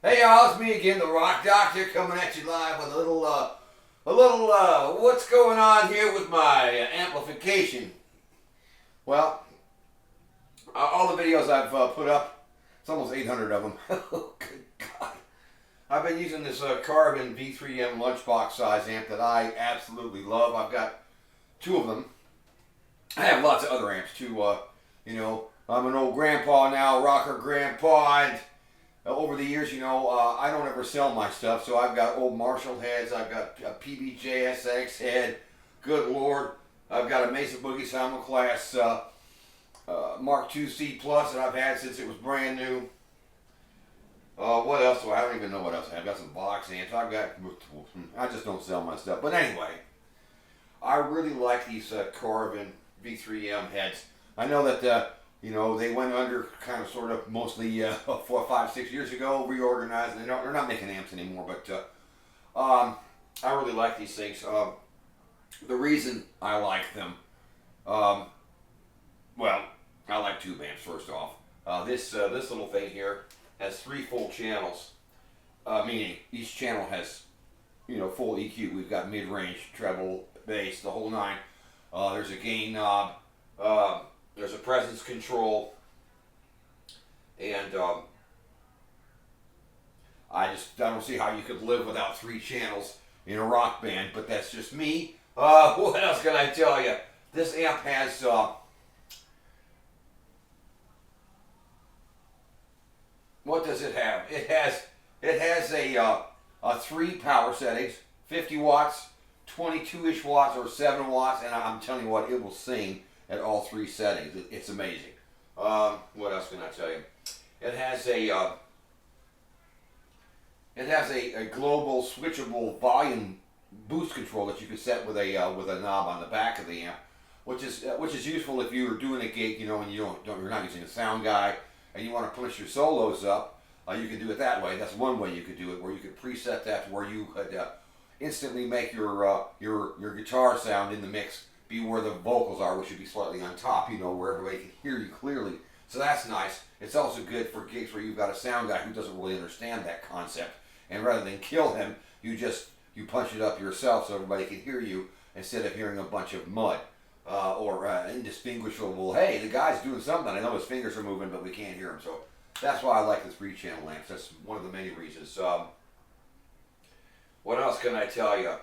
Hey y'all, it's me again, the Rock Doctor, coming at you live with a little what's going on here with my amplification. Well, all the videos I've put up, it's almost 800 of them. Oh, good God. I've been using this Carvin V3M lunchbox size amp that I absolutely love. I've got two of them. I have lots of other amps too. I'm an old grandpa now, rocker grandpa, and over the years, I don't ever sell my stuff, so I've got old Marshall heads, I've got a PBJ-SX head, good Lord, I've got a Mesa Boogie Simulclass Mark II C Plus that I've had since it was brand new. What else do I don't even know what else I have. I've got some box amps, I just don't sell my stuff, but anyway, I really like these Carvin V3M heads. I know that they went under kind of sort of mostly 4, 5, 6 years ago, reorganized, and they're not making amps anymore, but I really like these things. The reason I like them, well, I like tube amps first off. This little thing here has 3 full channels, meaning each channel has, full EQ. We've got mid-range, treble, bass, the whole nine. There's a gain knob. There's a presence control, and I don't see how you could live without 3 channels in a rock band, but that's just me. What else can I tell you? This amp has what does it have? It has a 3 power settings, 50 watts, 22-ish watts, or 7 watts, and I'm telling you what, it will sing at all 3 settings. It's amazing. What else can I tell you? It has a global switchable volume boost control that you can set with a knob on the back of the amp, which is useful if you're doing a gig, and you're not using a sound guy and you want to push your solos up. You can do it that way. That's one way you could do it, where you could preset that to where you could instantly make your guitar sound in the mix be where the vocals are, which should be slightly on top, where everybody can hear you clearly. So that's nice. It's also good for gigs where you've got a sound guy who doesn't really understand that concept, and rather than kill him, you punch it up yourself so everybody can hear you instead of hearing a bunch of mud or indistinguishable. Hey, the guy's doing something. I know his fingers are moving, but we can't hear him. So that's why I like the 3-channel amps. That's one of the many reasons. What else can I tell you?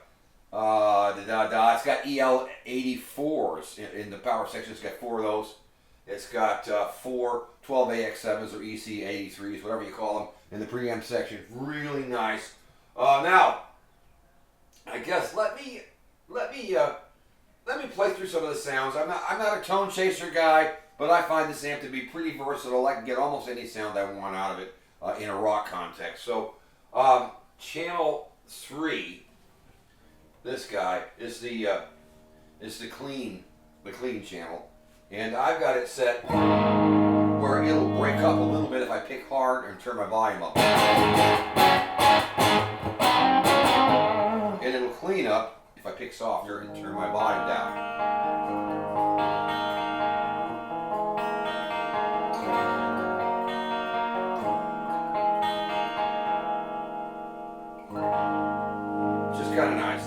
It's got EL84s in the power section. It's got 4 of those. It's got 4 12AX7s or EC83s, whatever you call them, in the preamp section. Really nice. Now, I guess let me play through some of the sounds. I'm not a tone chaser guy, but I find this amp to be pretty versatile. I can get almost any sound I want out of it in a rock context. So, channel 3. This guy is the clean channel, and I've got it set where it'll break up a little bit if I pick hard and turn my volume up, and it'll clean up if I pick softer and turn my volume down. Just kind of nice.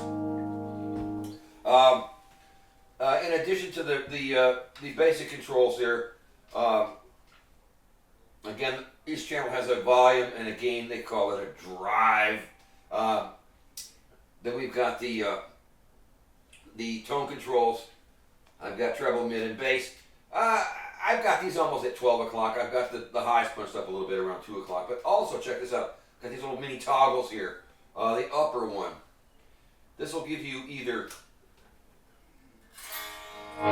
In addition to the basic controls here, again, each channel has a volume and a gain. They call it a drive. Then we've got the tone controls. I've got treble, mid, and bass. I've got these almost at 12 o'clock. I've got the highs punched up a little bit around 2 o'clock. But also, check this out. Got these little mini toggles here. The upper one. This will give you either a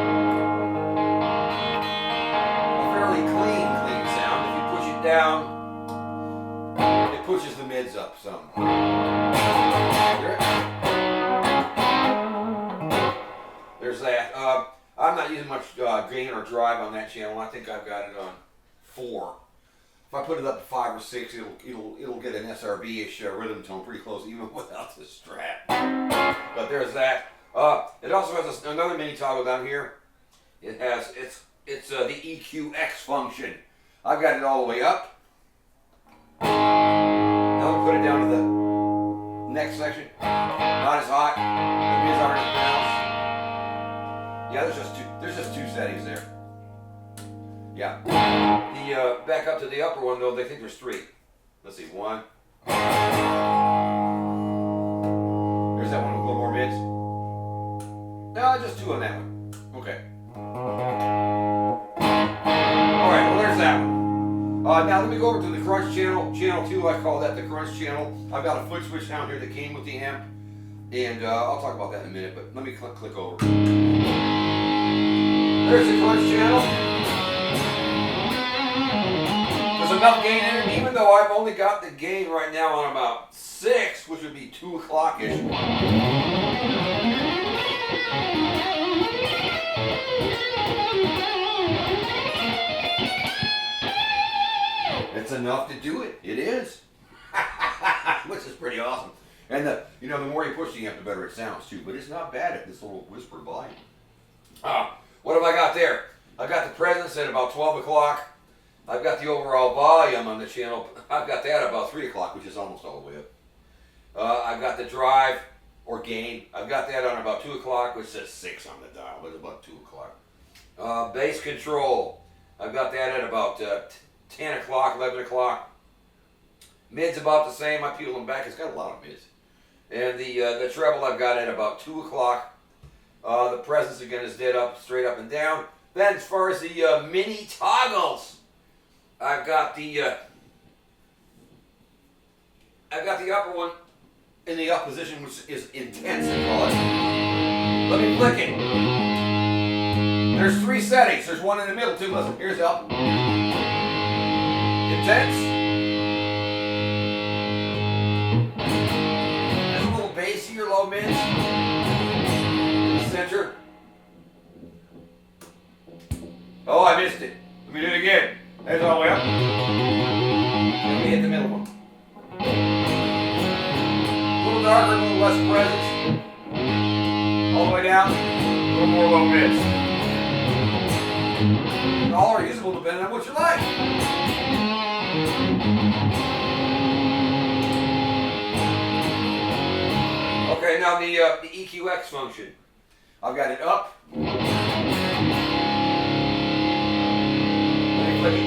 fairly clean sound. If you push it down, it pushes the mids up some. There's that. I'm not using much gain or drive on that channel. I think I've got it on 4. If I put it up to 5 or 6, it'll get an SRB-ish rhythm tone pretty close, even without the Strat. But there's that. It also has another mini toggle down here. It's the EQX function. I've got it all the way up. down to the next section. Not as hot. The mids aren't as pronounced. Yeah, there's just two settings there. Yeah. The back up to the upper one though, they think there's three. Let's see, one. There's that one with a little more mids. No, just two on that one. Okay. Alright, well there's that one. Now let me go over to the crunch channel, channel 2, I call that the crunch channel. I've got a foot switch down here that came with the amp, and I'll talk about that in a minute, but let me click over. There's the crunch channel. There's enough gain in it, even though I've only got the gain right now on about 6, which would be 2 o'clock-ish. It's enough to do it. It is. Which is pretty awesome. And the more you push the amp, the better it sounds too. But it's not bad at this little whisper volume. What have I got there? I've got the presence at about 12 o'clock. I've got the overall volume on the channel. I've got that at about 3 o'clock, which is almost all the way up. I've got the drive or gain. I've got that on about 2 o'clock, which says 6 on the dial, but it's about 2 o'clock. Bass control. I've got that at about 10 o'clock, 11 o'clock. Mid's about the same. I peel them back. It's got a lot of mids. And the treble I've got at about 2 o'clock. The presence again is dead up, straight up and down. Then as far as the mini toggles, I've got the upper one in the up position, which is intense, I call it. Let me flick it. There's 3 settings. There's one in the middle too. Listen, here's up. Intense. There's a little bassier, low mids. In the center. Oh, I missed it. Let me do it again. There's all the way up. Let me hit the middle one. A little darker, a little less presence. All the way down. A little more low mids. All are usable depending on what you like. Okay, now the EQX function. I've got it up. Let me click it.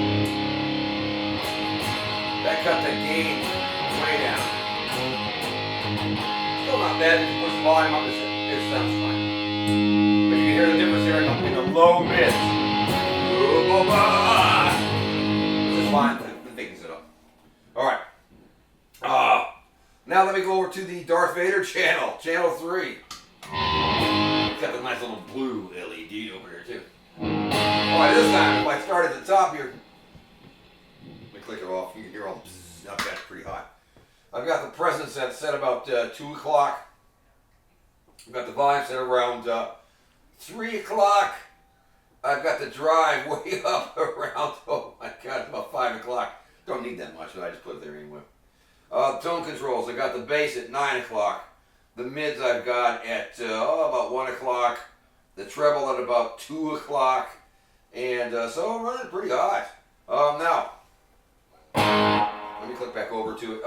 That cut the gain way down. Still not bad if you push the volume up, it sounds fine. But you can hear the difference here in the low mids. This is fine, the thickens it up. Alright. Now let me go over to the Darth Vader channel, channel 3. It's got the nice little blue LED over here too. Alright, this time, if I start at the top here, let me click it off, you can hear all the bzzz. I've got it pretty hot. I've got the presence set about 2 o'clock. I've got the volume set around 3 o'clock. I've got the drive way up around, oh my God, about 5 o'clock. Don't need that much, but I just put it there anyway. Tone controls, I got the bass at 9 o'clock. The mids I've got at about 1 o'clock. The treble at about 2 o'clock. And so I'm running pretty hot. Now, let me click back over to it.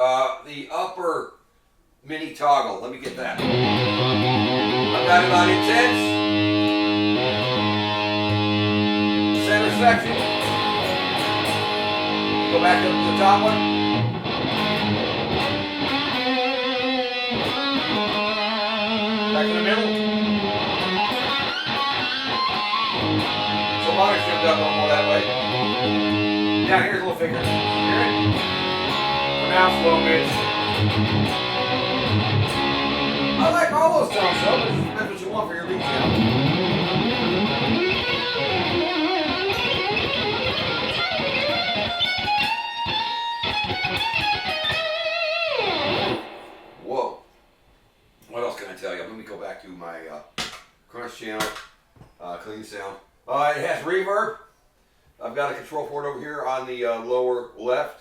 The upper mini toggle, let me get that. I've got it on intense. Center section. Go back up to the top one. Back in the middle. So mine shifted up a little more that way. Now here's a little figure. Hear it? Pronounce low mids. I like all those tones, so that's what you want for your lead channel. Whoa. What else can I tell you? Let me go back to my crunch channel, clean sound. It has reverb. I've got a control port over here on the lower left.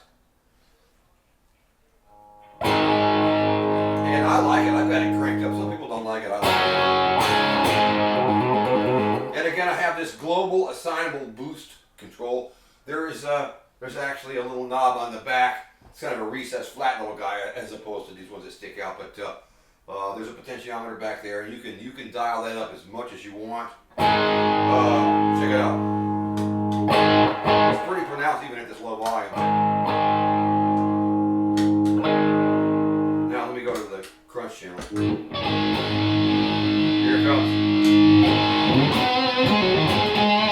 And I like it. I've got it cranked up. Some people don't like it. I like it. And again, I have this global assignable boost control. There's actually a little knob on the back It's kind of a recessed, flat little guy as opposed to these ones that stick out. But there's a potentiometer back there, and you can dial that up as much as you want. Check it out. It's pretty pronounced even at this low volume. Now let me go to the crunch channel. Here it comes.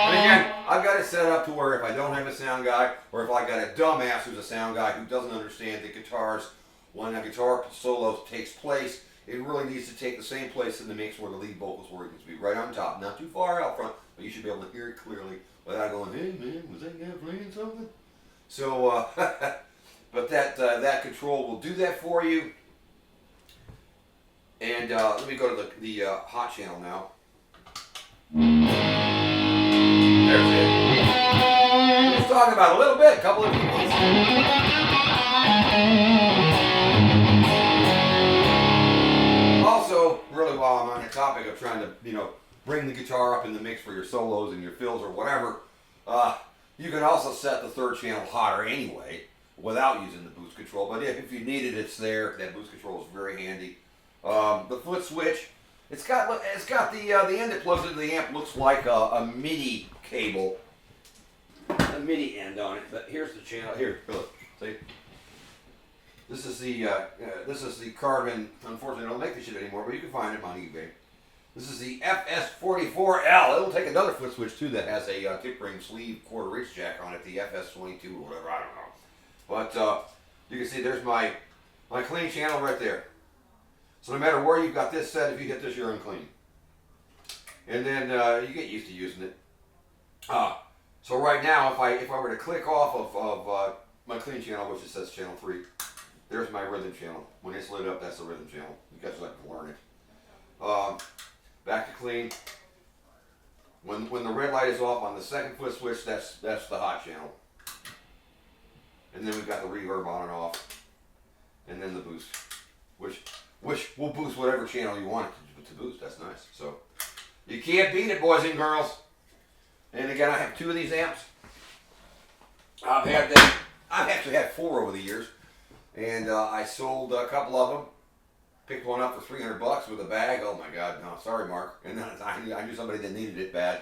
And again, I've got it set up to where if I don't have a sound guy, or if I got a dumbass who's a sound guy who doesn't understand the guitars, when a guitar solo takes place, it really needs to take the same place in the mix where the lead vocals where it needs to be, right on top, not too far out front, but you should be able to hear it clearly without going, hey man, was that guy playing something? So, but that control will do that for you. And let me go to the hot channel now. There's it. Let's talk about a little bit, a couple of dBs. Also, really while I'm on the topic of trying to, bring the guitar up in the mix for your solos and your fills or whatever, you can also set the third channel hotter anyway without using the boost control. But if you need it, it's there. That boost control is very handy. The foot switch, it's got the end that plugs into the amp looks like a MIDI cable, a MIDI end on it. But here's the channel. Here, look, see. This is the Carvin. Unfortunately, I don't make this shit anymore, but you can find it on eBay. This is the FS44L. It'll take another foot switch too that has a tip ring sleeve quarter-inch jack on it. The FS22 or whatever, I don't know. But you can see there's my clean channel right there. So no matter where you've got this set, if you hit this, you're unclean. And then you get used to using it. So right now, if I were to click off of my clean channel, which it says channel 3, there's my rhythm channel. When it's lit up, that's the rhythm channel. You guys like to learn it. Back to clean. When the red light is off on the second foot switch, that's the hot channel. And then we've got the reverb on and off. And then the boost, which will boost whatever channel you want it to boost. That's nice. So you can't beat it, boys and girls. And again, I have 2 of these amps. I've actually had 4 over the years, and I sold a couple of them. Picked one up for $300 with a bag. Oh my God, no, sorry, Mark. And then I knew somebody that needed it bad,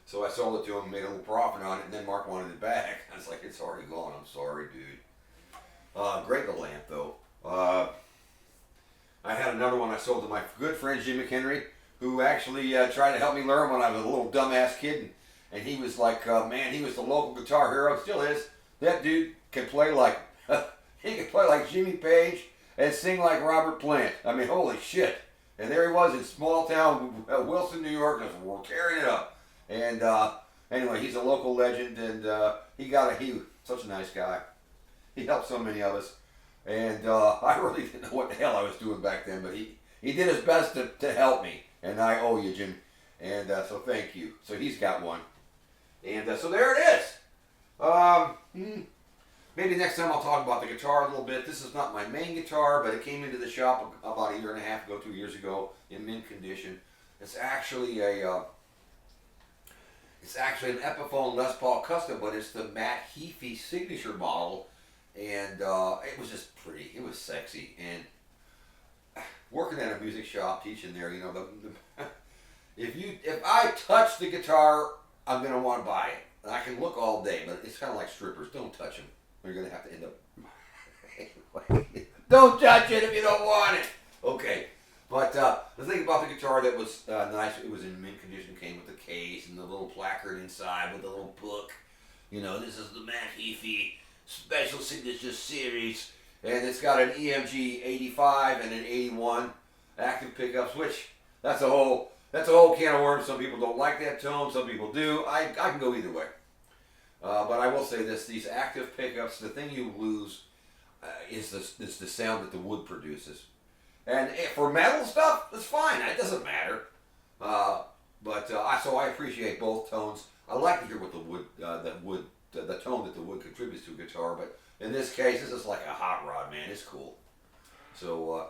so I sold it to him, made a little profit on it, and then Mark wanted it back. I was like, it's already gone. I'm sorry, dude. Great little amp though. I had another one I sold to my good friend Jim McHenry, who actually tried to help me learn when I was a little dumbass kid. And he was like, man, he was the local guitar hero, still is. That dude can play like, he can play like Jimmy Page and sing like Robert Plant. I mean, holy shit. And there he was in small town Wilson, New York, just tearing it up. And anyway, he's a local legend, and he such a nice guy. He helped so many of us. And I really didn't know what the hell I was doing back then, but he did his best to help me. And I owe you, Jim. And so thank you. So he's got one. And so there it is. Maybe next time I'll talk about the guitar a little bit. This is not my main guitar, but it came into the shop about 1.5 years ago, 2 years ago, in mint condition. It's actually an Epiphone Les Paul custom, but it's the Matt Heafy signature model, and it was just pretty. It was sexy, and working at a music shop, teaching there, if I touch the guitar, I'm gonna want to buy it. And I can look all day, but it's kind of like strippers. Don't touch them. You're gonna have to end up. Don't touch it if you don't want it. Okay, but the thing about the guitar that was nice, it was in mint condition. Came with the case and the little placard inside with the little book. This is the Matt Heafy Special Signature Series, and it's got an EMG 85 and an 81 active pickups, which that's a whole can of worms. Some people don't like that tone, some people do. I can go either way. But I will say this, these active pickups, the thing you lose is the sound that the wood produces. And for metal stuff, it's fine. It doesn't matter. So I appreciate both tones. I like to hear what the tone that the wood contributes to a guitar. But in this case, this is like a hot rod, man. It's cool. So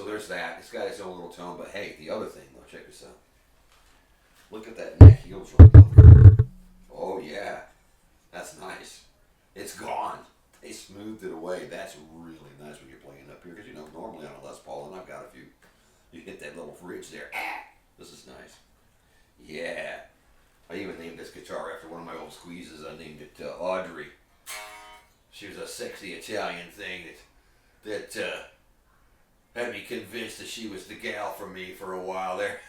there's that. It's got its own little tone. But hey, the other thing, though, check this out. Look at that neck heels right there. Oh yeah, that's nice. It's gone. They smoothed it away. That's really nice when you're playing up here, because you know normally on a Les Paul, and I've got a few, you hit that little ridge there. Ah, this is nice. Yeah. I even named this guitar after one of my old squeezes. I named it Audrey. She was a sexy Italian thing that had me convinced that she was the gal for me for a while there.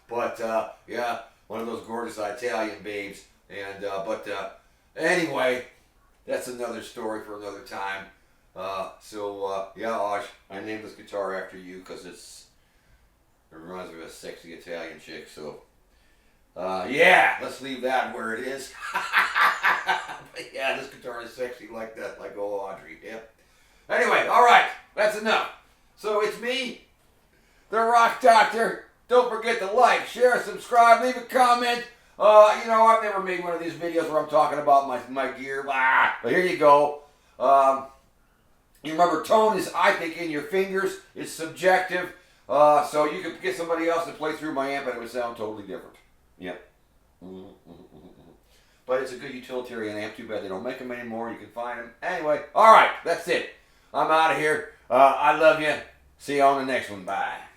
But yeah, one of those gorgeous Italian babes. And anyway, that's another story for another time. Yeah, Osh, I named this guitar after you because it reminds me of a sexy Italian chick. So yeah, let's leave that where it is. But yeah, this guitar is sexy like that, like old Audrey. Yep. Anyway, all right, that's enough. So it's me, the Rock Doctor. Don't forget to like, share, subscribe, leave a comment. You know, I've never made one of these videos where I'm talking about my gear. But here you go. You remember, tone is, I think, in your fingers. It's subjective. So you could get somebody else to play through my amp and it would sound totally different. Yep. But it's a good utilitarian amp. Too bad they don't make them anymore. You can find them. Anyway, all right, that's it. I'm out of here. I love you. See you on the next one. Bye.